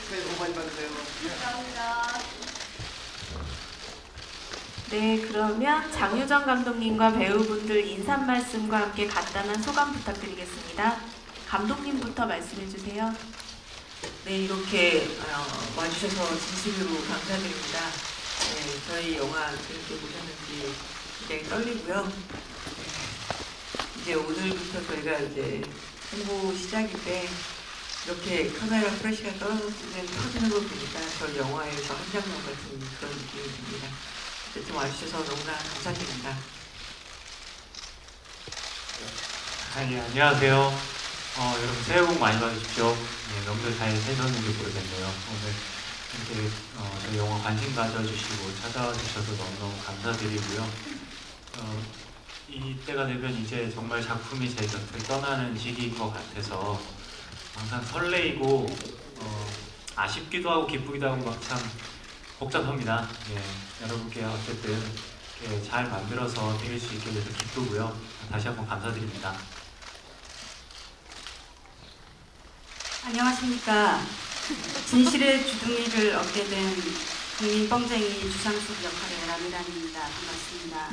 새해 복 많이 받으세요. 감사합니다. 네, 그러면 장유정 감독님과 배우분들 인사 말씀과 함께 간단한 소감 부탁드리겠습니다. 감독님부터 말씀해 주세요. 네, 이렇게 와주셔서 진심으로 감사드립니다. 네, 저희 영화 재밌게 보셨는지 굉장히 떨리고요. 네, 이제 오늘부터 저희가 이제 홍보 시작인데 이렇게 카메라 프레시가 떨어졌을 때 터지는 거 보니까 저희 영화에서 한 장면 같은 그런 느낌이 듭니다. 어쨌든 와주셔서 너무나 감사드립니다. 예, 안녕하세요. 여러분 새해 복 많이 받으십시오. 네, 명절 잘 되셨는지 모르겠네요. 오늘 이렇게 저희 영화 관심 가져주시고 찾아와 주셔서 너무너무 감사드리고요. 이때가 되면 이제 정말 작품이 제 곁을 떠나는 시기인 것 같아서 항상 설레이고 아쉽기도 하고 기쁘기도 하고 막 참 복잡합니다. 예, 여러분께 어쨌든 이렇게 잘 만들어서 드릴 수 있게 돼서 기쁘고요. 다시 한번 감사드립니다. 안녕하십니까. 진실의 주둥이를 얻게 된 국민 뻥쟁이 주상숙 역할의 라미란입니다. 반갑습니다.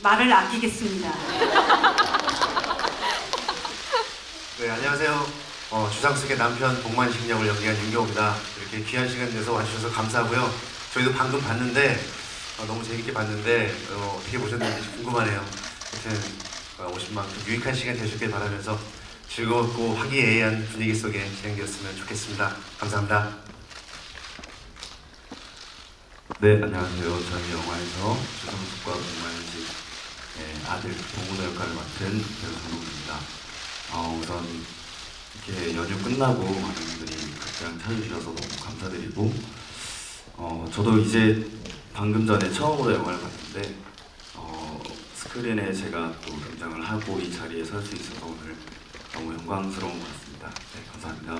말을 아끼겠습니다. 네, 안녕하세요. 주상숙의 남편 복만식 역을 연기한 윤경호입니다. 이렇게 귀한 시간 내서 와주셔서 감사하고요. 저희도 방금 봤는데 너무 재밌게 봤는데 어떻게 보셨는지 궁금하네요. 하여튼 오신 만큼 유익한 시간 되셨길 바라면서 즐거웠고 화기애애한 분위기 속에 진행되었으면 좋겠습니다. 감사합니다. 네, 안녕하세요. 저희 영화에서 주상숙과 복만식 아들 동훈의 역할을 맡은 배우 정동입니다. 우선 이렇게 연휴 끝나고 많은 분들이 극장 찾아주셔서 너무 감사드리고 저도 이제 방금 전에 처음으로 영화를 봤는데 스크린에 제가 또 등장을 하고 이 자리에 설 수 있어서 오늘 너무 영광스러운 것 같습니다. 네, 감사합니다.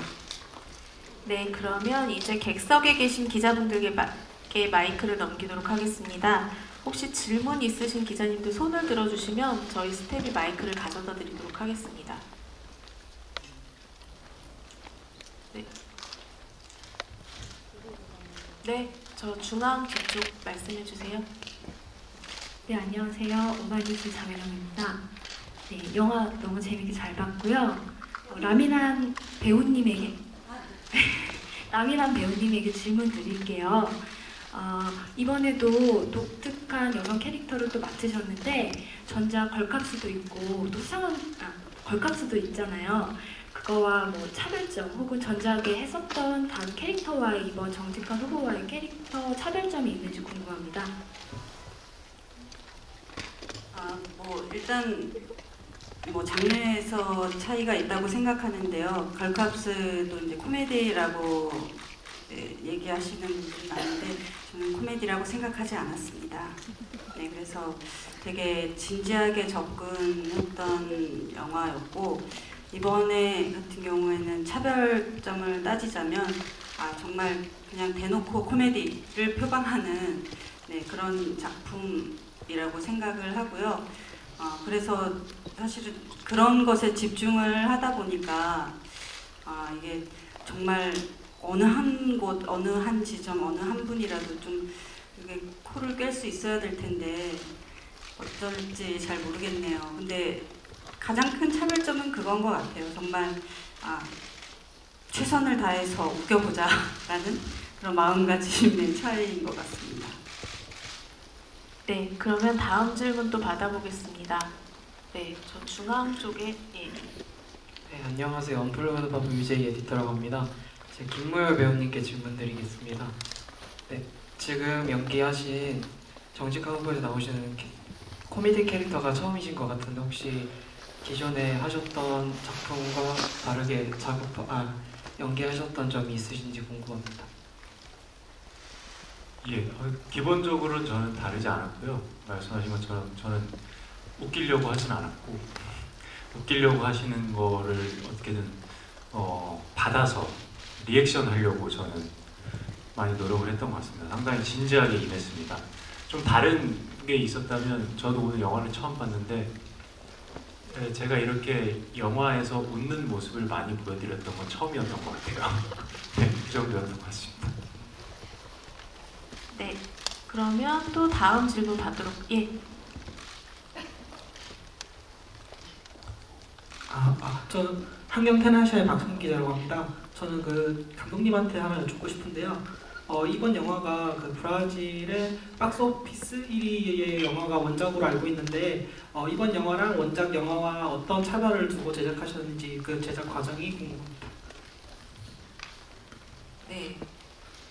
네, 그러면 이제 객석에 계신 기자분들께 마이크를 넘기도록 하겠습니다. 혹시 질문 있으신 기자님들 손을 들어주시면 저희 스태프이 마이크를 가져다 드리도록 하겠습니다. 네, 네, 저 중앙 뒤쪽 말씀해 주세요. 네, 안녕하세요. 오마이뉴스 장혜령입니다. 네, 영화 너무 재밌게 잘 봤고요. 라미란 배우님에게 질문 드릴게요. 이번에도 독특한 여성 캐릭터를 또 맡으셨는데 전작 걸캅스도 있고 또 수상한 걸캅스도 있잖아요. 그거와 뭐 차별점 혹은 전작에 했었던 다른 캐릭터와의 이번 정직한 후보와의 캐릭터 차별점이 있는지 궁금합니다. 일단 장르에서 차이가 있다고 생각하는데요. 걸캅스도 이제 코미디라고 얘기하시는 분들이 많은데 저는 코미디라고 생각하지 않았습니다. 네, 그래서 되게 진지하게 접근했던 영화였고 이번에 같은 경우에는 차별점을 따지자면 정말 그냥 대놓고 코미디를 표방하는 그런 작품이라고 생각을 하고요. 그래서 사실은 그런 것에 집중을 하다 보니까 이게 정말 어느 한 곳, 어느 한 지점, 어느 한 분이라도 좀 이게 코를 깰 수 있어야 될 텐데 어떨지 잘 모르겠네요. 근데 가장 큰 차별점은 그건 것 같아요. 정말 최선을 다해서 웃겨보자라는 그런 마음가짐의 차이인 것 같습니다. 네, 그러면 다음 질문 또 받아보겠습니다. 네, 저 중앙 쪽에 네, 안녕하세요. 언플러그드 바브 유제이 에디터라고 합니다. 제 김무열 배우님께 질문드리겠습니다. 네, 지금 연기하신 정직한 후보에서 나오시는 코미디 캐릭터가 처음이신 것 같은데 혹시 기존에 하셨던 작품과 다르게 연기하셨던 점이 있으신지 궁금합니다. 예, 기본적으로 저는 다르지 않았고요. 말씀하신 것처럼 저는 웃기려고 하진 않았고 웃기려고 하시는 거를 어떻게든 받아서 리액션 하려고 저는 많이 노력을 했던 것 같습니다. 상당히 진지하게 임했습니다. 좀 다른 게 게 있었다면 저도 오늘 영화를 처음 봤는데 제가 이렇게 영화에서 웃는 모습을 많이 보여드렸던 건 처음이었던 것 같아요. 네, 그 정도였던 것 같습니다. 네, 그러면 또 다음 질문 받도록 저 한경테나시아의 박성 기자라고 합니다. 저는 그 감독님한테 하나 여쭙고 싶은데요. 이번 영화가 그 브라질의 박스오피스 1위의 영화가 원작으로 알고 있는데 이번 영화랑 원작 영화와 어떤 차별을 두고 제작하셨는지 그 제작 과정이 궁금합니다. 네,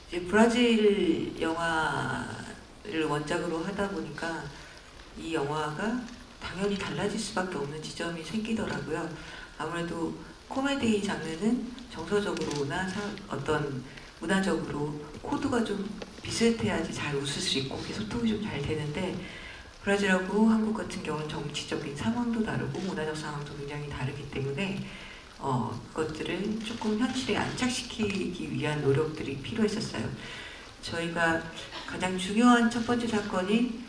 이제 브라질 영화를 원작으로 하다 보니까 이 영화가 당연히 달라질 수밖에 없는 지점이 생기더라고요. 아무래도 코미디 장르는 정서적으로나 어떤 문화적으로 코드가 좀 비슷해야지 잘 웃을 수 있고 소통이 좀 잘 되는데 브라질하고 한국 같은 경우는 정치적인 상황도 다르고 문화적 상황도 굉장히 다르기 때문에 그것들을 조금 현실에 안착시키기 위한 노력들이 필요했었어요. 저희가 가장 중요한 첫 번째 사건이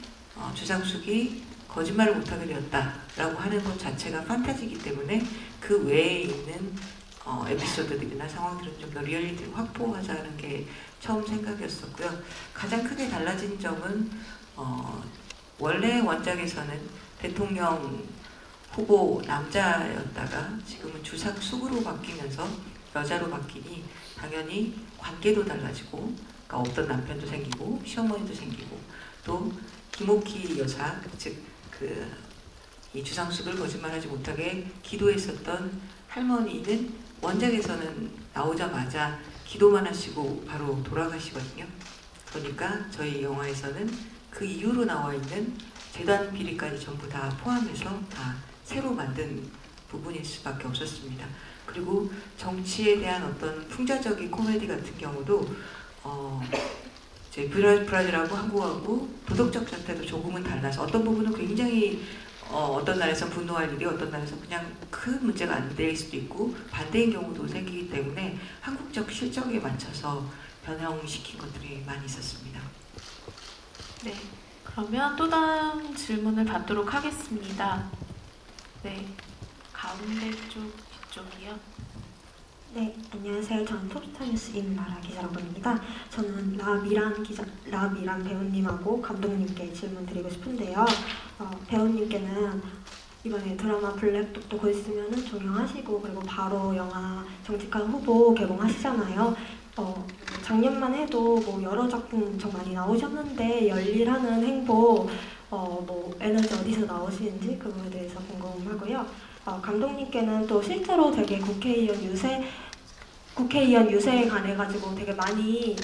주상숙이 거짓말을 못하게 되었다라고 하는 것 자체가 판타지이기 때문에 그 외에 있는 에피소드들이나 상황들은 좀 더 리얼리티를 확보하자는 게 처음 생각이었었고요. 가장 크게 달라진 점은 원래 원작에서는 대통령 후보 남자였다가 지금은 주상숙으로 바뀌면서 여자로 바뀌니 당연히 관계도 달라지고 그러니까 없던 남편도 생기고 시어머니도 생기고 또 김옥희 여사 즉 이 주상숙을 거짓말하지 못하게 기도했었던 할머니는 원작에서는 나오자마자 기도만 하시고 바로 돌아가시거든요. 그러니까 저희 영화에서는 그 이후로 나와 있는 재단 비리까지 전부 다 포함해서 다 새로 만든 부분일 수밖에 없었습니다. 그리고 정치에 대한 어떤 풍자적인 코미디 같은 경우도 저희 브라질하고 한국하고 도덕적 자태도 조금은 달라서 어떤 부분은 굉장히 어떤 나라에서 분노할 일이 어떤 나라에서 그냥 큰 문제가 안 될 수도 있고 반대인 경우도 생기기 때문에 한국적 실정에 맞춰서 변형시킨 것들이 많이 있었습니다. 네, 그러면 또 다음 질문을 받도록 하겠습니다. 네, 가운데 쪽 뒤쪽이요. 네, 안녕하세요. 저는 톱스타뉴스 임나라 기자라고 합니다. 저는 라미란 배우님하고 감독님께 질문 드리고 싶은데요. 배우님께는 이번에 드라마 블랙독도 곧 있으면 종영하시고 그리고 바로 영화 정직한 후보 개봉하시잖아요. 작년만 해도 뭐 여러 작품 엄청 많이 나오셨는데 열일하는 행보, 뭐 에너지 어디서 나오시는지 그거에 대해서 궁금하고요. 감독님께는 또 실제로 되게 국회의원 유세에 관해 가지고 되게 많이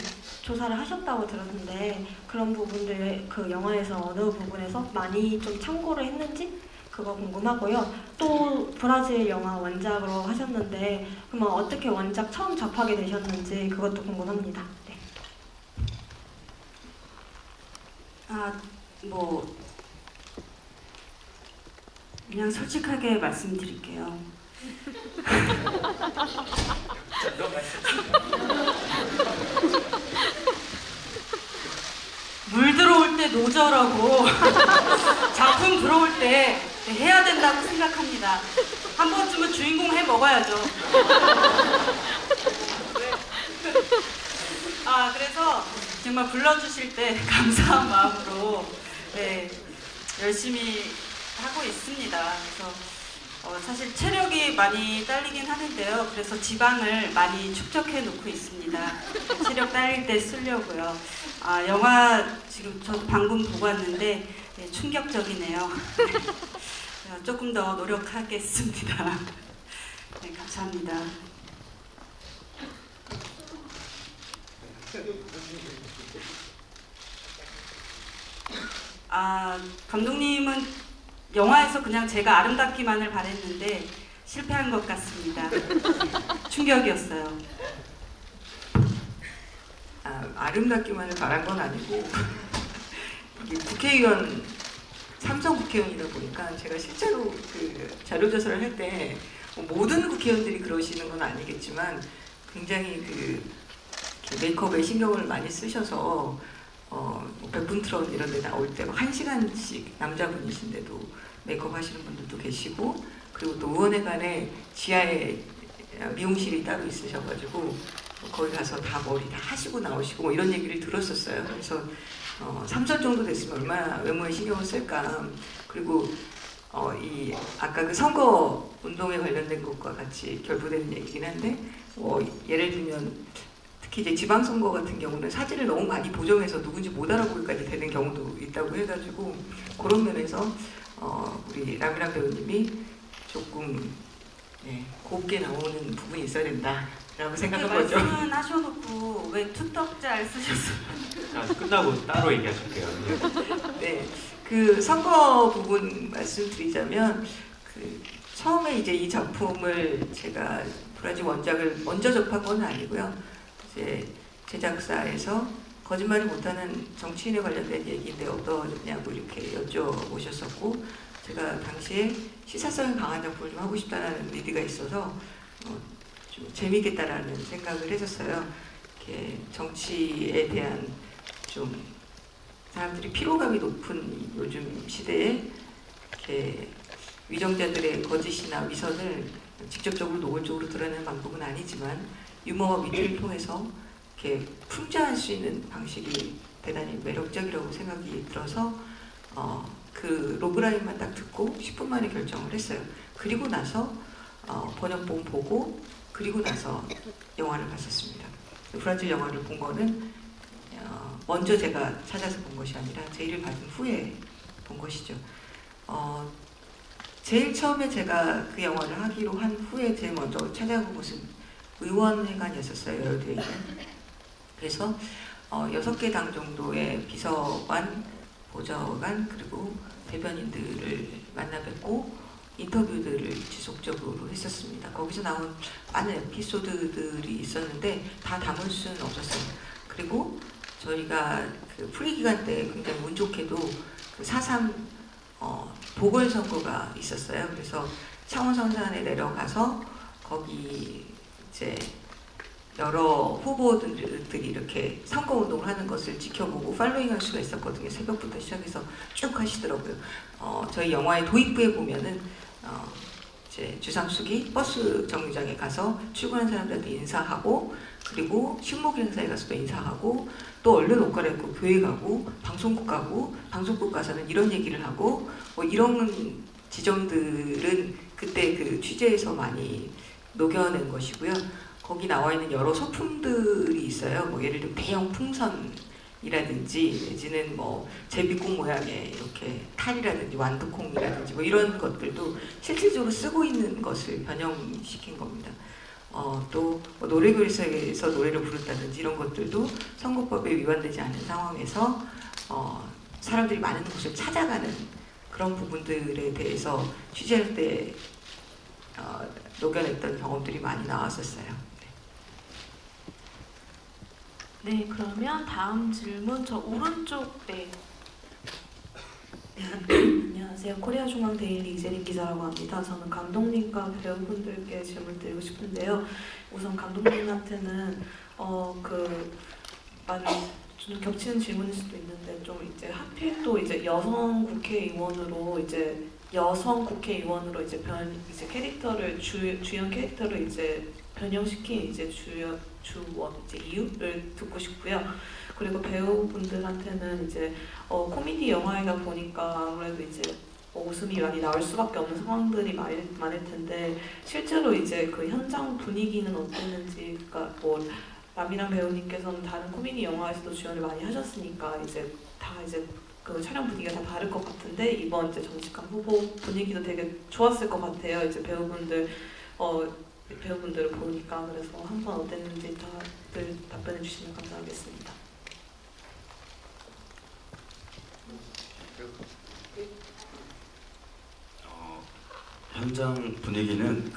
조사를 하셨다고 들었는데 그런 부분들 그 영화에서 어느 부분에서 많이 좀 참고를 했는지 그거 궁금하고요. 또 브라질 영화 원작으로 하셨는데 그러면 어떻게 원작 처음 접하게 되셨는지 그것도 궁금합니다. 네. 그냥 솔직하게 말씀드릴게요. 물 들어올 때 노절하고 작품 들어올 때 해야 된다고 생각합니다. 한 번쯤은 주인공 해 먹어야죠. 그래서 정말 불러주실 때 감사한 마음으로 열심히 하고 있습니다. 그래서 사실 체력이 많이 딸리긴 하는데요. 그래서 지방을 많이 축적해 놓고 있습니다. 체력 딸릴 때 쓰려고요. 영화 지금 저도 방금 보고 왔는데 충격적이네요. 조금 더 노력하겠습니다. 네, 감사합니다. 감독님은 영화에서 그냥 제가 아름답기만을 바랬는데 실패한 것 같습니다. 충격이었어요. 아름답기만을 바란 건 아니고 이게 국회의원 삼성 국회의원이다 보니까 제가 실제로 그 자료조사를 할 때 모든 국회의원들이 그러시는 건 아니겠지만 굉장히 그 메이크업에 신경을 많이 쓰셔서 뭐 백분트론 이런 데 나올 때 막 1시간씩 남자분이신데도 메이크업 하시는 분들도 계시고, 그리고 또 의원회관에 지하에 미용실이 따로 있으셔가지고 거기 가서 다 머리 다 하시고 나오시고 뭐 이런 얘기를 들었었어요. 그래서 3선 정도 됐으면 얼마나 외모에 신경을 쓸까. 그리고 이 아까 그 선거 운동에 관련된 것과 같이 결부되는 얘기긴 한데, 예를 들면 특히 이제 지방선거 같은 경우는 사진을 너무 많이 보정해서 누군지 못 알아보기까지 되는 경우도 있다고 해가지고, 그런 면에서 우리 라미란 배우님이 조금 곱게 나오는 부분이 있어야 된다라고 생각한 거죠. 말씀은 하셔놓고 왜 투떡잘 쓰셨어요? 자, 끝나고 따로 얘기하실게요. 네, 그 선거 부분 말씀드리자면, 그 처음에 이제 이 작품을 제가 브라질 원작을 먼저 접한 건 아니고요. 이제 제작사에서 거짓말을 못하는 정치인에 관련된 얘기인데 어떠냐고 이렇게 여쭤보셨었고, 제가 당시에 시사성이 강한 작품을 좀 하고 싶다는 의지가 있어서 좀 재미있겠다라는 생각을 했었어요. 이렇게 정치에 대한 좀 사람들이 피로감이 높은 요즘 시대에 이렇게 위정자들의 거짓이나 위선을 직접적으로 노골적으로 드러내는 방법은 아니지만 유머와 위트를 통해서 이렇게 풍자할 수 있는 방식이 대단히 매력적이라고 생각이 들어서 그 로그라인만 딱 듣고 10분 만에 결정을 했어요. 그리고 나서 번역본 보고 그리고 나서 영화를 봤었습니다. 브라질 영화를 본 거는 먼저 제가 찾아서 본 것이 아니라 제의를 받은 후에 본 것이죠. 제일 처음에 제가 그 영화를 하기로 한 후에 제일 먼저 찾아본 곳은 의원회관이었어요. 여의도에 있는. 그래서 6개 당 정도의 비서관, 보좌관 그리고 대변인들을 만나 뵙고 인터뷰들을 지속적으로 했었습니다. 거기서 나온 많은 에피소드들이 있었는데 다 담을 수는 없었어요. 그리고 저희가 그 프리 기간 때 굉장히 운 좋게도 그 4.3 보궐선거가 있었어요. 그래서 창원성산에 내려가서 거기 이제 여러 후보들이 이렇게 선거운동을 하는 것을 지켜보고 팔로잉 할 수가 있었거든요. 새벽부터 시작해서 쭉 하시더라고요. 저희 영화의 도입부에 보면은 이제 주상숙이 버스 정류장에 가서 출근하는 사람들한테 인사하고, 그리고 식목일 행사에 가서도 인사하고, 또 얼른 옷 갈아입고 교회 가고 방송국 가고, 방송국 가서는 이런 얘기를 하고, 뭐 이런 지점들은 그때 그 취재에서 많이 녹여낸 것이고요. 거기 나와 있는 여러 소품들이 있어요. 뭐 예를 들면 대형 풍선이라든지 내지는 뭐 제비꽃 모양의 이렇게 탈이라든지 완두콩이라든지 뭐 이런 것들도 실질적으로 쓰고 있는 것을 변형시킨 겁니다. 또뭐 노래교실에서 노래를 부른다든지 이런 것들도 선거법에 위반되지 않은 상황에서 사람들이 많은 곳을 찾아가는 그런 부분들에 대해서 취재할 때 녹여냈던 경험들이 많이 나왔었어요. 네, 그러면 다음 질문 저 오른쪽. 네. 안녕하세요. 코리아중앙데일리 이재림 기자라고 합니다. 저는 감독님과 배우분들께 질문 드리고 싶은데요. 우선 감독님한테는 많이 좀 겹치는 질문일 수도 있는데, 좀 이제 하필 또 이제 여성 국회의원으로 이제 캐릭터를 주연 캐릭터를 이제 변형시킨 이제 이제 이유를 듣고 싶고요. 그리고 배우분들한테는 이제 코미디 영화이다 보니까 아무래도 이제 웃음이 많이 나올 수밖에 없는 상황들이 많을 텐데, 실제로 이제 그 현장 분위기는 어땠는지, 그러니까 뭐 라미란 배우님께서는 다른 코미디 영화에서도 주연을 많이 하셨으니까 이제 다 이제 그 촬영 분위기가 다 다를 것 같은데, 이번 이제 정직한 후보 분위기도 되게 좋았을 것 같아요. 이제 배우분들을 보니까. 그래서 한번 어땠는지 다들 답변해 주시면 감사하겠습니다. 현장 분위기는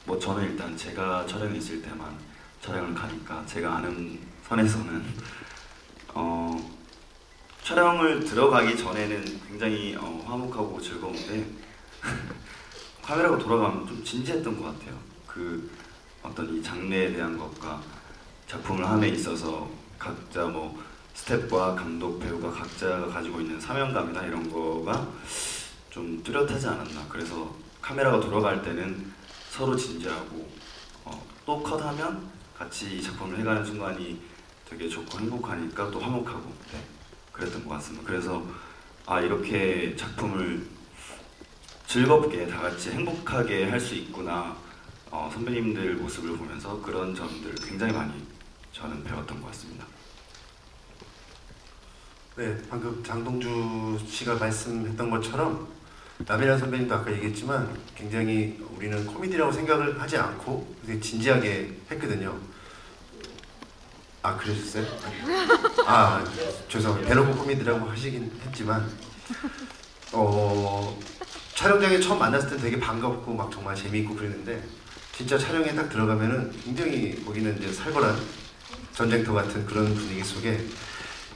뭐 저는 일단 제가 촬영에 있을 때만 촬영을 가니까 제가 아는 선에서는 촬영을 들어가기 전에는 굉장히 화목하고 즐거운데 카메라가 돌아가면 좀 진지했던 것 같아요. 그 어떤 이 장르에 대한 것과 작품을 함에 있어서 각자 뭐 스태프와 감독, 배우가 각자가 가지고 있는 사명감이나 이런 거가 좀 뚜렷하지 않았나. 그래서 카메라가 돌아갈 때는 서로 진지하고 또 컷하면 같이 이 작품을 해가는 순간이 되게 좋고 행복하니까 또 화목하고 그랬던 것 같습니다. 그래서 이렇게 작품을 즐겁게 다 같이 행복하게 할 수 있구나. 선배님들 모습을 보면서 그런 점들 굉장히 많이 저는 배웠던 것 같습니다. 네, 방금 장동주 씨가 말씀했던 것처럼 남이란 선배님도 아까 얘기했지만 굉장히 우리는 코미디라고 생각을 하지 않고 되게 진지하게 했거든요. 그러셨어요? 죄송합니다. 대놓고 코미디라고 하시긴 했지만 촬영장에 처음 만났을 때 되게 반갑고 막 정말 재미있고 그랬는데 진짜 촬영에 딱 들어가면은 굉장히 거기는 이제 살벌한 전쟁터 같은 그런 분위기 속에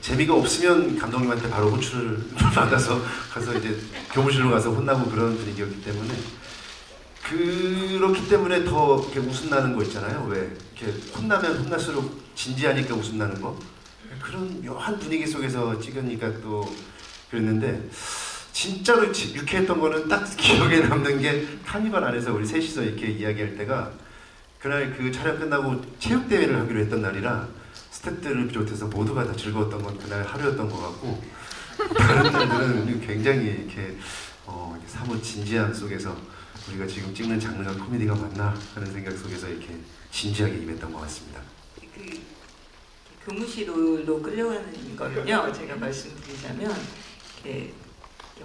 재미가 없으면 감독님한테 바로 호출을 받아서 가서 이제 교무실로 가서 혼나고 그런 분위기였기 때문에 그렇기 때문에 더 이렇게 웃음 나는 거 있잖아요. 왜 이렇게 혼나면 혼날수록 진지하니까 웃음 나는 거 그런 묘한 분위기 속에서 찍으니까 또 그랬는데 진짜로 유쾌했던 거는 딱 기억에 남는 게 카니발 안에서 우리 셋이서 이렇게 이야기할 때가 그날 그 촬영 끝나고 체육대회를 하기로 했던 날이라 스태프들을 비롯해서 모두가 다 즐거웠던 건 그날 하루였던 것 같고 다른 날들은 굉장히 이렇게 사뭇 진지함 속에서 우리가 지금 찍는 장르가 코미디가 맞나 하는 생각 속에서 이렇게 진지하게 임했던 것 같습니다. 그 교무실로 끌려가는 거는요, 제가 말씀드리자면 이렇게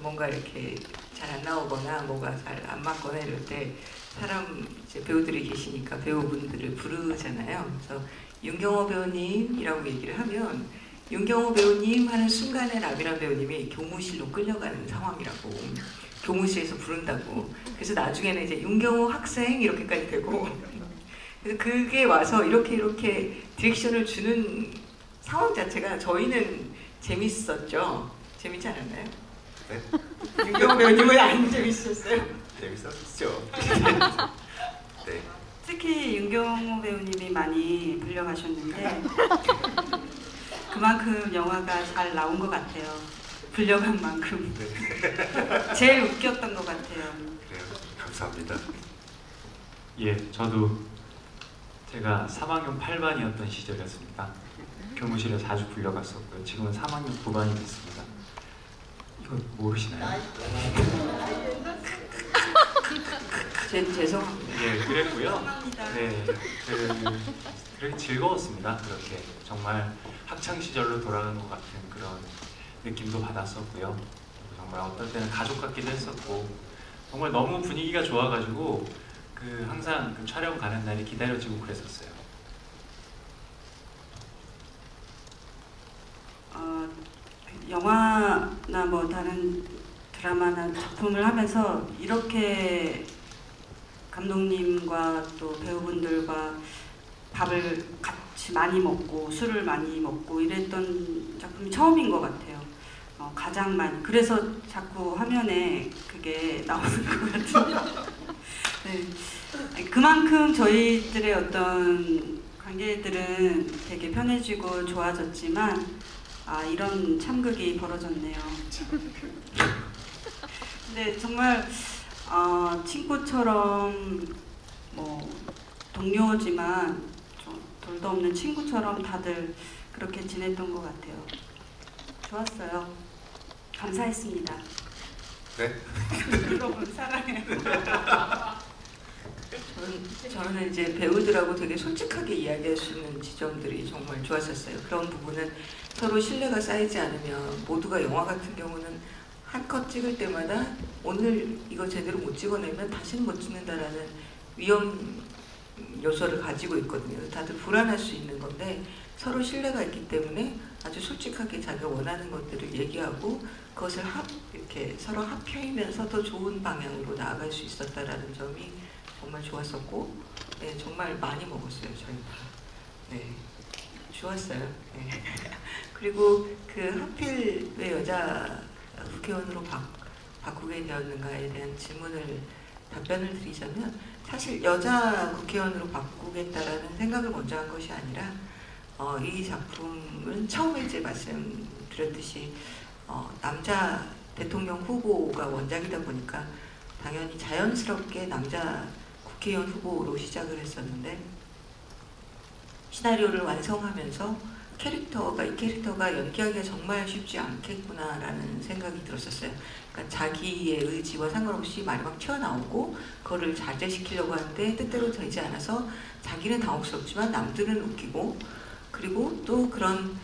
뭔가 이렇게 잘 안 나오거나 뭐가 잘 안 맞거나 이럴 때 사람 이제 배우들이 계시니까 배우분들을 부르잖아요. 그래서 윤경호 배우님이라고 얘기를 하면 윤경호 배우님 하는 순간에 라미란 배우님이 교무실로 끌려가는 상황이라고 교무실에서 부른다고. 그래서 나중에는 이제 윤경호 학생 이렇게까지 되고 그래서 그게 와서 이렇게 디렉션을 주는 상황 자체가 저희는 재밌었죠. 재밌지 않았나요? 네? 윤경호 배우님은 안 재밌었어요? 재밌었죠. 네. 특히 윤경호 배우님이 많이 불려가셨는데 그만큼 영화가 잘 나온 것 같아요. 불려간 만큼. 제일 웃겼던 것 같아요. 그래요. 감사합니다. 예, 저도 제가 3학년 8반이었던 시절이었습니다. 교무실에 자주 불려갔었고요. 지금은 3학년 9반이 됐습니다. 이거 모르시나요? 죄송합니다. 예, 그랬고요. 네, 그렇게 즐거웠습니다. 그렇게 정말 학창 시절로 돌아가는 것 같은 그런 느낌도 받았었고요. 정말 어떨 때는 가족 같기도 했었고 정말 너무 분위기가 좋아가지고 항상 그 촬영 가는 날이 기다려지고 그랬었어요. 영화나 뭐 다른 드라마나 작품을 하면서 이렇게 감독님과 또 배우분들과 밥을 같이 많이 먹고 술을 많이 먹고 이랬던 작품이 처음인 것 같아요. 가장 많이. 그래서 자꾸 화면에 그게 나오는 것 같아요. 네. 그만큼 저희들의 어떤 관계들은 되게 편해지고 좋아졌지만 이런 참극이 벌어졌네요. 근데 정말 친구처럼 뭐 동료지만 좀 돌도 없는 친구처럼 다들 그렇게 지냈던 것 같아요. 좋았어요. 감사했습니다. 네? 여러분 사랑해요. 저는 이제 배우들하고 되게 솔직하게 이야기할 수 있는 지점들이 정말 좋았었어요. 그런 부분은 서로 신뢰가 쌓이지 않으면 모두가 영화 같은 경우는 한 컷 찍을 때마다 오늘 이거 제대로 못 찍어내면 다시는 못 찍는다라는 위험 요소를 가지고 있거든요. 다들 불안할 수 있는 건데 서로 신뢰가 있기 때문에 아주 솔직하게 자기가 원하는 것들을 얘기하고 그것을 이렇게 서로 합해이면서 더 좋은 방향으로 나아갈 수 있었다라는 점이 정말 좋았었고, 네, 정말 많이 먹었어요, 저희 다. 네, 좋았어요. 네. 그리고 하필 왜 여자 국회의원으로 바꾸게 되었는가에 대한 답변을 드리자면 사실 여자 국회의원으로 바꾸겠다라는 생각을 먼저 한 것이 아니라 이 작품은 처음에 이제 말씀드렸듯이 남자 대통령 후보가 원작이다 보니까 당연히 자연스럽게 남자 국회의원 후보로 시작을 했었는데 시나리오를 완성하면서 이 캐릭터가 연기하기가 정말 쉽지 않겠구나라는 생각이 들었었어요. 그러니까 자기의 의지와 상관없이 말이 막 튀어나오고 그거를 자제시키려고 하는데 뜻대로 되지 않아서 자기는 당혹스럽지만 남들은 웃기고, 그리고 또 그런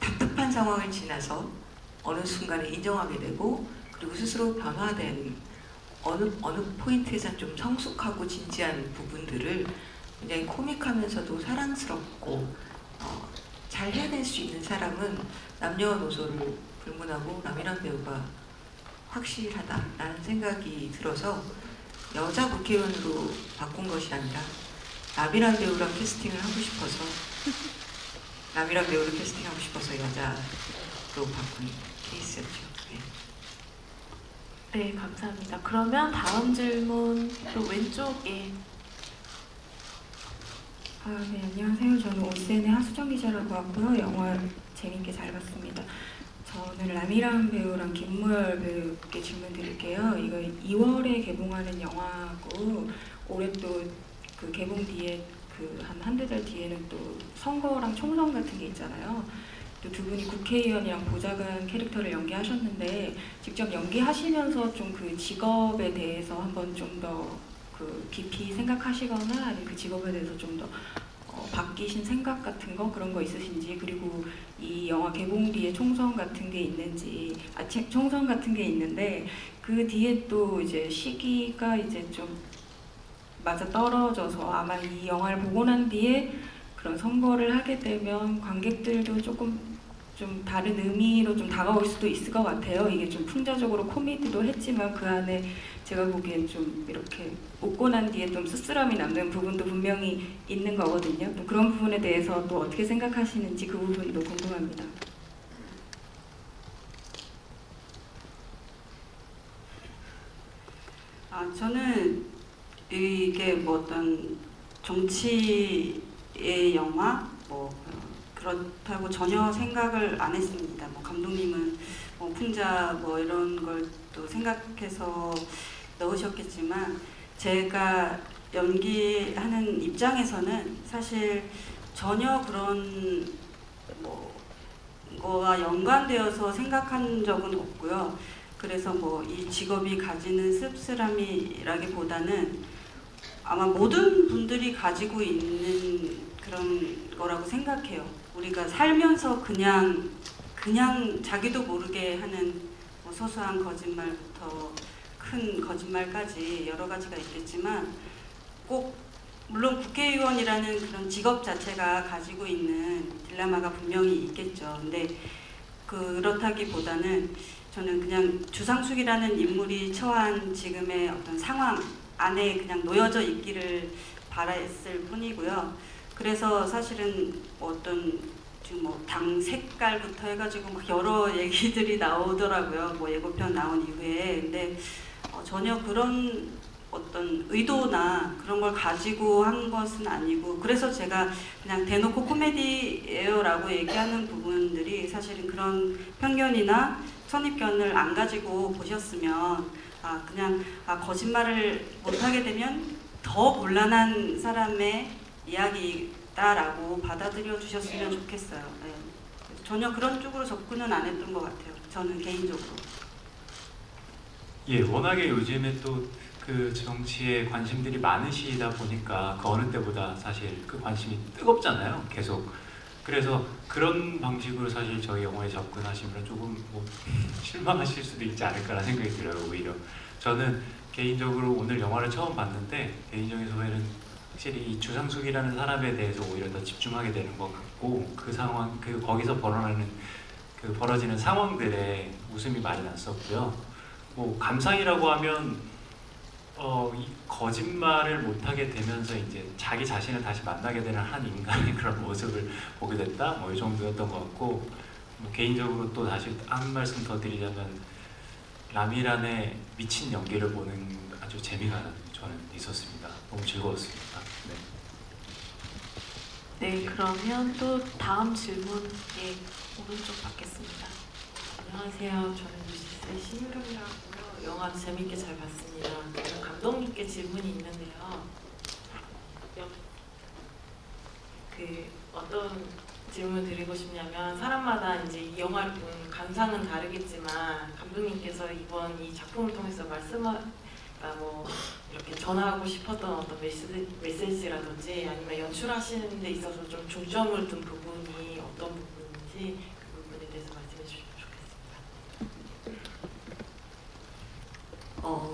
답답한 상황을 지나서 어느 순간에 인정하게 되고, 그리고 스스로 변화된 어느 포인트에서 좀 성숙하고 진지한 부분들을 굉장히 코믹하면서도 사랑스럽고 잘 해낼 수 있는 사람은 남녀노소를 불문하고 라미란 배우가 확실하다라는 생각이 들어서 여자 국회의원으로 바꾼 것이 아니라 라미란 배우랑 캐스팅을 하고 싶어서 라미란 배우를 캐스팅하고 싶어서 여자로 바꾼 케이스였죠. 네, 감사합니다. 그러면 다음 질문 또 왼쪽에. 네, 안녕하세요. 저는 오센의 하수정 기자라고 하고요. 영화 재밌게 잘 봤습니다. 저는 라미란 배우랑 김무열 배우께 질문 드릴게요. 이거 2월에 개봉하는 영화고 올해 또 그 개봉 뒤에 한두 달 뒤에는 또 선거랑 총선 같은 게 있잖아요. 또 두 분이 국회의원이랑 보좌관 캐릭터를 연기하셨는데 직접 연기하시면서 좀 그 직업에 대해서 한번 좀 더 그 깊이 생각하시거나 아니면 그 직업에 대해서 좀 더 바뀌신 생각 같은 거 그런 거 있으신지, 그리고 이 영화 개봉 뒤에 총선 같은 게 있는지, 총선 같은 게 있는데 그 뒤에 또 이제 시기가 이제 좀 맞아 떨어져서 아마 이 영화를 보고 난 뒤에 그런 선거를 하게 되면 관객들도 조금 좀 다른 의미로 좀 다가올 수도 있을 것 같아요. 이게 좀 풍자적으로 코미디도 했지만 그 안에 제가 보기엔 좀 이렇게 웃고 난 뒤에 좀 씁쓸함이 남는 부분도 분명히 있는 거거든요. 또 그런 부분에 대해서 또 어떻게 생각하시는지 그 부분도 궁금합니다. 저는 이게 뭐 어떤 정치의 영화 그렇다고 전혀 생각을 안 했습니다. 뭐 감독님은 풍자 이런 걸 또 생각해서 넣으셨겠지만 제가 연기하는 입장에서는 사실 전혀 그런 거와 연관되어서 생각한 적은 없고요. 그래서 이 직업이 가지는 씁쓸함이라기보다는 아마 모든 분들이 가지고 있는 그런 거라고 생각해요. 우리가 살면서 그냥 자기도 모르게 하는 소소한 거짓말부터 큰 거짓말까지 여러 가지가 있겠지만 꼭 물론 국회의원이라는 그런 직업 자체가 가지고 있는 딜레마가 분명히 있겠죠. 근데 그렇다기보다는 저는 그냥 주상숙이라는 인물이 처한 지금의 어떤 상황 안에 그냥 놓여져 있기를 바랐을 뿐이고요. 그래서 사실은 어떤 지금 당 색깔부터 해가지고 막 여러 얘기들이 나오더라고요. 예고편 나온 이후에. 근데 전혀 그런 어떤 의도나 그런 걸 가지고 한 것은 아니고, 그래서 제가 그냥 대놓고 코미디예요 라고 얘기하는 부분들이 사실은 그런 편견이나 선입견을 안 가지고 보셨으면 그냥 거짓말을 못하게 되면 더 곤란한 사람의 이야기다라고 받아들여 주셨으면 좋겠어요. 네. 전혀 그런 쪽으로 접근은 안 했던 것 같아요. 저는 개인적으로. 예, 워낙에 요즘에 또 그 정치에 관심들이 많으시다 보니까 그 어느 때보다 사실 그 관심이 뜨겁잖아요. 계속. 그래서 그런 방식으로 사실 저희 영화에 접근하시면 조금 실망하실 수도 있지 않을까라는 생각이 들어요. 오히려 저는 개인적으로 오늘 영화를 처음 봤는데 개인적인 소회는 확실히 이 주상숙이라는 사람에 대해서 오히려 더 집중하게 되는 것 같고, 그 상황, 거기서 벌어지는 상황들에 웃음이 많이 났었고요. 감상이라고 하면 이 거짓말을 못하게 되면서 이제 자기 자신을 다시 만나게 되는 한 인간의 그런 모습을 보게 됐다, 이 정도였던 것 같고, 개인적으로 또 다시 한 말씀 더 드리자면 라미란의 미친 연기를 보는 아주 재미가 저는 있었습니다. 너무 즐거웠습니다. 네, 그러면 또 다음 질문 오른쪽 받겠습니다. 안녕하세요. 저는 뉴시스의 신유경이라고요. 영화 재밌게 잘 봤습니다. 저는 감독님께 질문이 있는데요. 어떤 질문을 드리고 싶냐면 사람마다 이제 이 영화를 본 감상은 다르겠지만 감독님께서 이번 이 작품을 통해서 뭐 이렇게 전하고 싶었던 어떤 메시지라든지 아니면 연출하시는 데 있어서 좀 중점을 둔 부분이 어떤 부분인지 그 부분에 대해서 말씀해 주시면 좋겠습니다.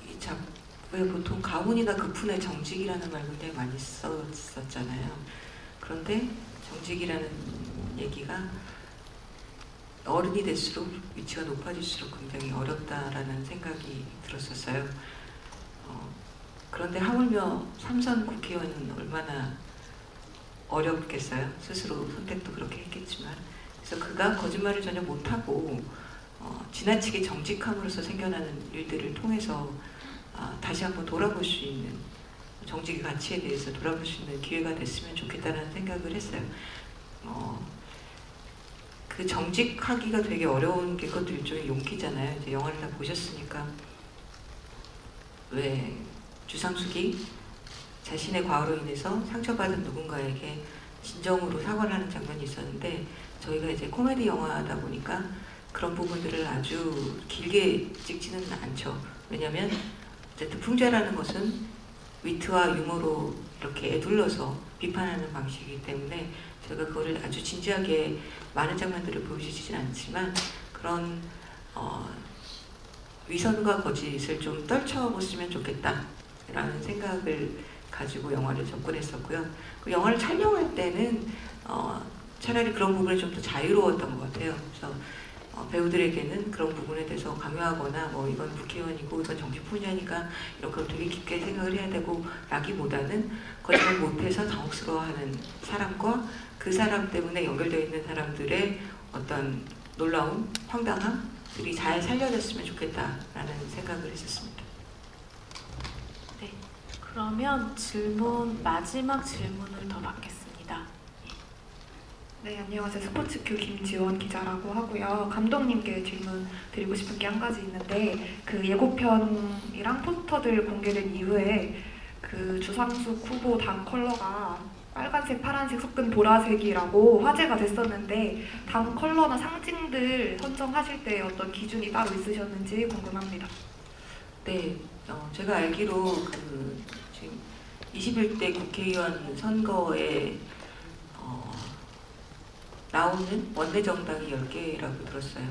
이 작품에 보통 가훈이나 그푼의 정직이라는 말 굉장히 많이 썼었잖아요. 그런데 정직이라는 얘기가 어른이 될수록 위치가 높아질수록 굉장히 어렵다라는 생각이 들었었어요. 그런데 하물며 삼선 국회의원은 얼마나 어렵겠어요. 스스로 선택도 그렇게 했겠지만. 그래서 그가 거짓말을 전혀 못하고 지나치게 정직함으로써 생겨나는 일들을 통해서 다시 한번 돌아볼 수 있는 정직의 가치에 대해서 돌아볼 수 있는 기회가 됐으면 좋겠다는 생각을 했어요. 그 정직하기가 되게 어려운 게 그것도 일종의 용기잖아요. 이제 영화를 다 보셨으니까 왜 주상숙이 자신의 과오로 인해서 상처받은 누군가에게 진정으로 사과를 하는 장면이 있었는데 저희가 이제 코미디 영화다 보니까 그런 부분들을 아주 길게 찍지는 않죠. 왜냐하면 어쨌든 풍자라는 것은 위트와 유머로 이렇게 애둘러서 비판하는 방식이기 때문에 저희가 그거를 아주 진지하게 많은 장면들을 보여주지는 않지만 그런 위선과 거짓을 좀 떨쳐보시면 좋겠다라는 생각을 가지고 영화를 접근했었고요. 그 영화를 촬영할 때는 차라리 그런 부분이 좀 더 자유로웠던 것 같아요. 그래서 배우들에게는 그런 부분에 대해서 강요하거나 뭐 이건 국회의원이고 이건 정치풍자니까 이런 걸 되게 깊게 생각을 해야 되고 라기보다는 거짓말 못해서 당혹스러워하는 사람과 그 사람 때문에 연결되어 있는 사람들의 어떤 놀라운 황당함들이 잘 살려졌으면 좋겠다라는 생각을 했었습니다. 네, 그러면 마지막 질문을 더 받겠습니다. 네, 안녕하세요. 스포츠큐 김지원 기자라고 하고요. 감독님께 질문 드리고 싶은 게 한 가지 있는데 그 예고편이랑 포스터들 공개된 이후에 그 주상숙 후보 당 컬러가 빨간색, 파란색 섞은 보라색이라고 화제가 됐었는데 당 컬러나 상징들 선정하실 때 어떤 기준이 따로 있으셨는지 궁금합니다. 네, 제가 알기로 지금 21대 국회의원 선거에 나오는 원내 정당이 10개라고 들었어요.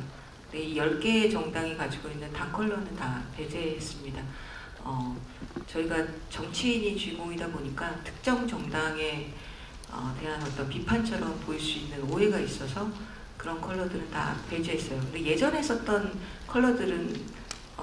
근데 이 10개의 정당이 가지고 있는 당 컬러는 다 배제했습니다. 저희가 정치인이 주인공이다 보니까 특정 정당에 대한 어떤 비판처럼 보일 수 있는 오해가 있어서 그런 컬러들은 다 배제했어요. 근데 예전에 썼던 컬러들은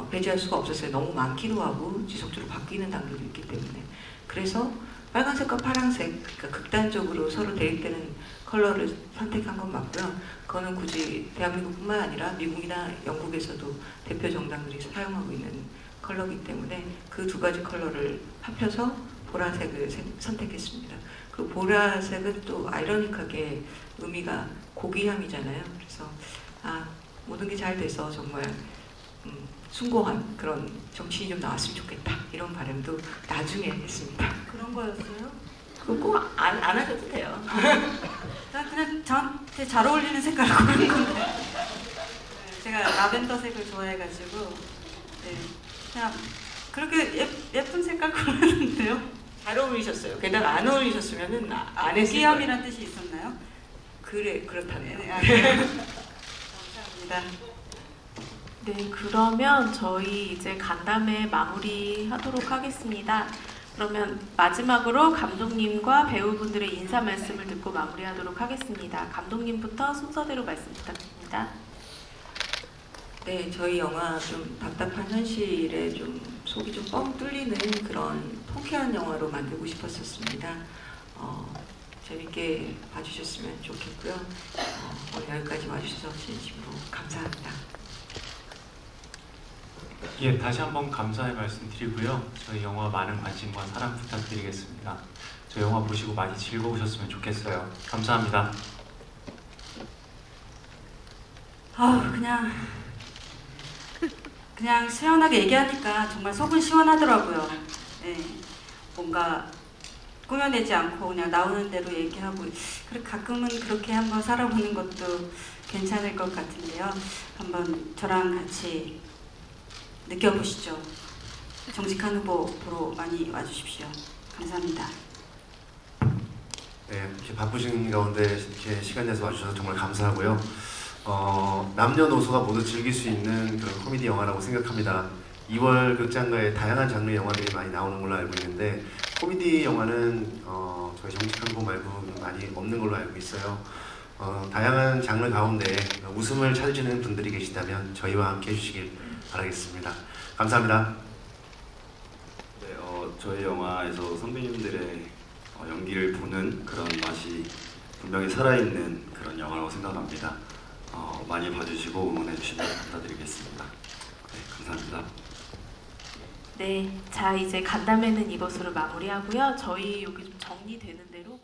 배제할 수가 없었어요. 너무 많기도 하고 지속적으로 바뀌는 당들도 있기 때문에. 그래서 빨간색과 파란색, 그러니까 극단적으로 서로 대립되는 컬러를 선택한 건 맞고요. 그거는 굳이 대한민국뿐만 아니라 미국이나 영국에서도 대표 정당들이 사용하고 있는 컬러이기 때문에 그 두 가지 컬러를 합쳐서 보라색을 선택했습니다. 그 보라색은 또 아이러니하게 의미가 고귀함이잖아요. 그래서 모든 게 잘 돼서 정말 숭고한 그런 정치인이 좀 나왔으면 좋겠다 이런 바람도 나중에 했습니다. 그런 거였어요? 그거 꼭 안 하셔도 돼요. 그냥 저한테 잘 어울리는 색깔을 고른 건데 제가 라벤더색을 좋아해가지고 네, 그냥 그렇게 예쁜 색깔 고르는데요. 잘 어울리셨어요. 게다가 안 어울리셨으면은 안 했을 거예요. 기함이란 뜻이 있었나요? 그렇다네요. 네, 감사합니다. 네, 그러면 저희 이제 간담회 마무리하도록 하겠습니다. 그러면 마지막으로 감독님과 배우분들의 인사 말씀을 듣고 마무리하도록 하겠습니다. 감독님부터 순서대로 말씀 부탁드립니다. 네, 저희 영화 좀 답답한 현실에 좀 속이 좀 뻥 뚫리는 그런 통쾌한 영화로 만들고 싶었었습니다. 재밌게 봐주셨으면 좋겠고요. 오늘 여기까지 와주셔서 진심으로 감사합니다. 예, 다시 한번 감사의 말씀 드리고요. 저희 영화 많은 관심과 사랑 부탁드리겠습니다. 저 영화 보시고 많이 즐거우셨으면 좋겠어요. 감사합니다. 그냥 시원하게 얘기하니까 정말 속은 시원하더라고요. 네, 뭔가 꾸며내지 않고 그냥 나오는 대로 얘기하고, 그리고 가끔은 그렇게 한번 살아보는 것도 괜찮을 것 같은데요. 한번 저랑 같이 느껴보시죠. 정직한 후보 보러 많이 와주십시오. 감사합니다. 네, 이렇게 바쁘신 가운데 이렇게 시간 내서 와주셔서 정말 감사하고요. 남녀노소가 모두 즐길 수 있는 그런 코미디 영화라고 생각합니다. 2월 극장가에 다양한 장르의 영화들이 많이 나오는 걸로 알고 있는데, 코미디 영화는 저희 정직한 후보 말고는 많이 없는 걸로 알고 있어요. 다양한 장르 가운데 웃음을 찾으시는 분들이 계시다면 저희와 함께 해주시길 바라겠습니다. 감사합니다. 네, 저희 영화에서 선배님들의 연기를 보는 그런 맛이 분명히 살아있는 그런 영화라고 생각합니다. 많이 봐주시고 응원해주시면 감사드리겠습니다. 네, 감사합니다. 네, 자 이제 간담회는 이것으로 마무리하고요. 저희 여기 좀 정리되는 대로